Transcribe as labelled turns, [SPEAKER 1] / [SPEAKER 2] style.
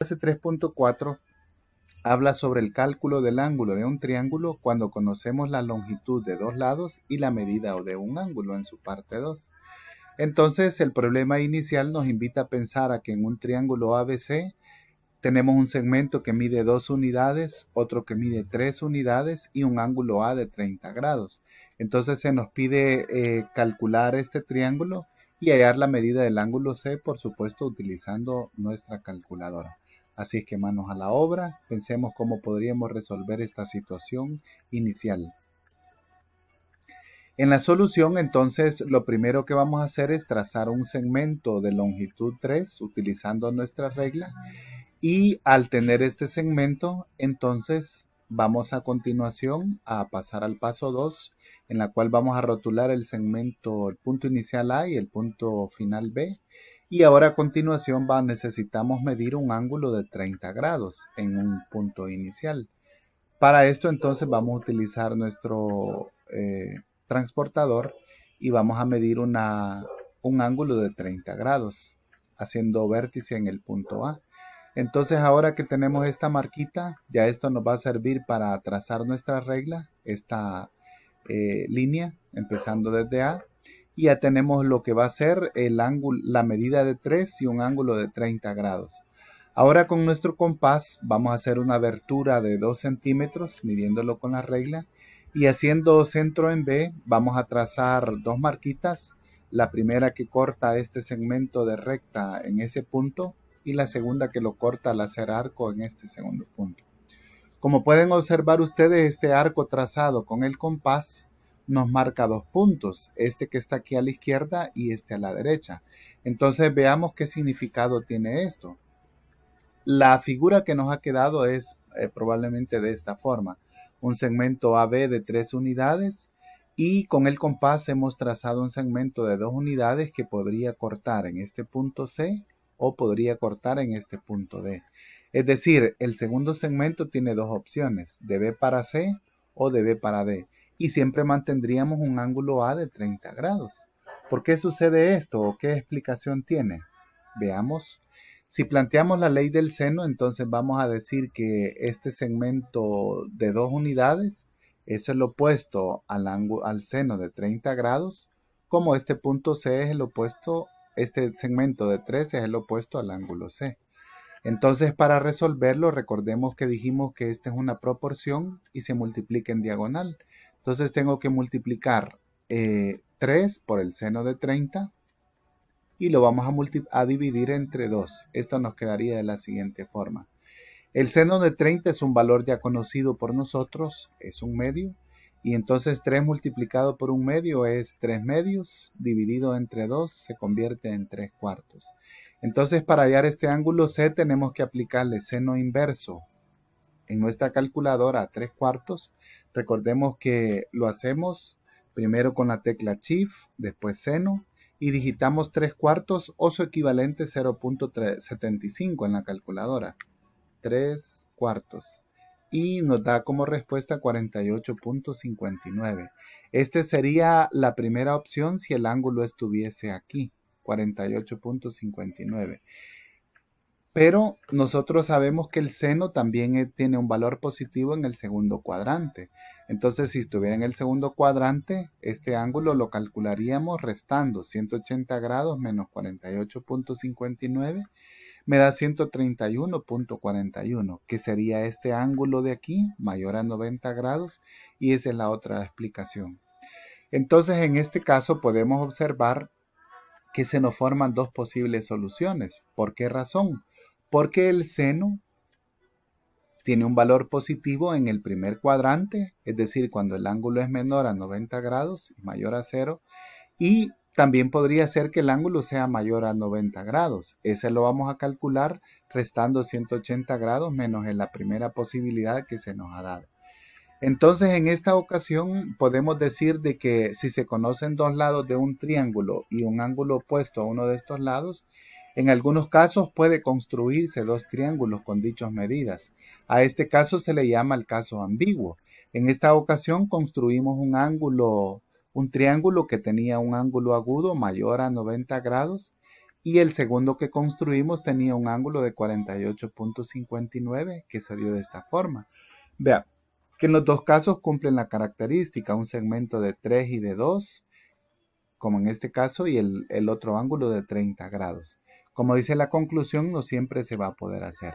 [SPEAKER 1] Clase 3.4 habla sobre el cálculo del ángulo de un triángulo cuando conocemos la longitud de dos lados y la medida de un ángulo en su parte 2. Entonces, el problema inicial nos invita a pensar a que en un triángulo ABC tenemos un segmento que mide 2 unidades, otro que mide 3 unidades y un ángulo A de 30 grados. Entonces se nos pide calcular este triángulo y hallar la medida del ángulo C, por supuesto, utilizando nuestra calculadora. Así es que manos a la obra, pensemos cómo podríamos resolver esta situación inicial. En la solución, entonces, lo primero que vamos a hacer es trazar un segmento de longitud 3 utilizando nuestra regla. Y al tener este segmento, entonces vamos a continuación a pasar al paso 2, en la cual vamos a rotular el segmento, el punto inicial A y el punto final B. Y ahora a continuación necesitamos medir un ángulo de 30 grados en un punto inicial. Para esto entonces vamos a utilizar nuestro transportador y vamos a medir un ángulo de 30 grados, haciendo vértice en el punto A. Entonces ahora que tenemos esta marquita, ya esto nos va a servir para trazar nuestra regla, esta línea, empezando desde A. Y ya tenemos lo que va a ser el ángulo, la medida de 3 y un ángulo de 30 grados. Ahora con nuestro compás vamos a hacer una abertura de 2 centímetros, midiéndolo con la regla. Y haciendo centro en B, vamos a trazar dos marquitas. La primera que corta este segmento de recta en ese punto y la segunda que lo corta al hacer arco en este segundo punto. Como pueden observar ustedes, este arco trazado con el compás nos marca dos puntos, este que está aquí a la izquierda y este a la derecha. Entonces veamos qué significado tiene esto. La figura que nos ha quedado es probablemente de esta forma. Un segmento AB de 3 unidades y con el compás hemos trazado un segmento de 2 unidades que podría cortar en este punto C o podría cortar en este punto D. Es decir, el segundo segmento tiene dos opciones, de B para C o de B para D. Y siempre mantendríamos un ángulo A de 30 grados. ¿Por qué sucede esto o qué explicación tiene? Veamos. Si planteamos la ley del seno, entonces vamos a decir que este segmento de 2 unidades es el opuesto al seno de 30 grados, como este punto C es el opuesto, este segmento de 3 es el opuesto al ángulo C. Entonces, para resolverlo, recordemos que dijimos que esta es una proporción y se multiplica en diagonal. Entonces, tengo que multiplicar 3 por el seno de 30 y lo vamos a dividir entre 2. Esto nos quedaría de la siguiente forma. El seno de 30 es un valor ya conocido por nosotros, es un medio. Y entonces 3 multiplicado por un medio es 3 medios, dividido entre 2 se convierte en 3 cuartos. Entonces para hallar este ángulo C tenemos que aplicarle seno inverso en nuestra calculadora a 3 cuartos. Recordemos que lo hacemos primero con la tecla Shift, después seno, y digitamos 3 cuartos o su equivalente 0.75 en la calculadora. 3 cuartos. Y nos da como respuesta 48.59. Esta sería la primera opción si el ángulo estuviese aquí, 48.59. Pero nosotros sabemos que el seno también tiene un valor positivo en el segundo cuadrante. Entonces, si estuviera en el segundo cuadrante, este ángulo lo calcularíamos restando 180 grados menos 48.59. Me da 131.41, que sería este ángulo de aquí, mayor a 90 grados, y esa es la otra explicación. Entonces, en este caso podemos observar que se nos forman dos posibles soluciones. ¿Por qué razón? Porque el seno tiene un valor positivo en el primer cuadrante, es decir, cuando el ángulo es menor a 90 grados y mayor a 0, y también podría ser que el ángulo sea mayor a 90 grados. Ese lo vamos a calcular restando 180 grados menos en la primera posibilidad que se nos ha dado. Entonces, en esta ocasión podemos decir de que si se conocen dos lados de un triángulo y un ángulo opuesto a uno de estos lados, en algunos casos puede construirse dos triángulos con dichas medidas. A este caso se le llama el caso ambiguo. En esta ocasión construimos un triángulo que tenía un ángulo agudo mayor a 90 grados y el segundo que construimos tenía un ángulo de 48.59 que se dio de esta forma. Vea que en los dos casos cumplen la característica, un segmento de 3 y de 2, como en este caso, y el otro ángulo de 30 grados. Como dice la conclusión, no siempre se va a poder hacer.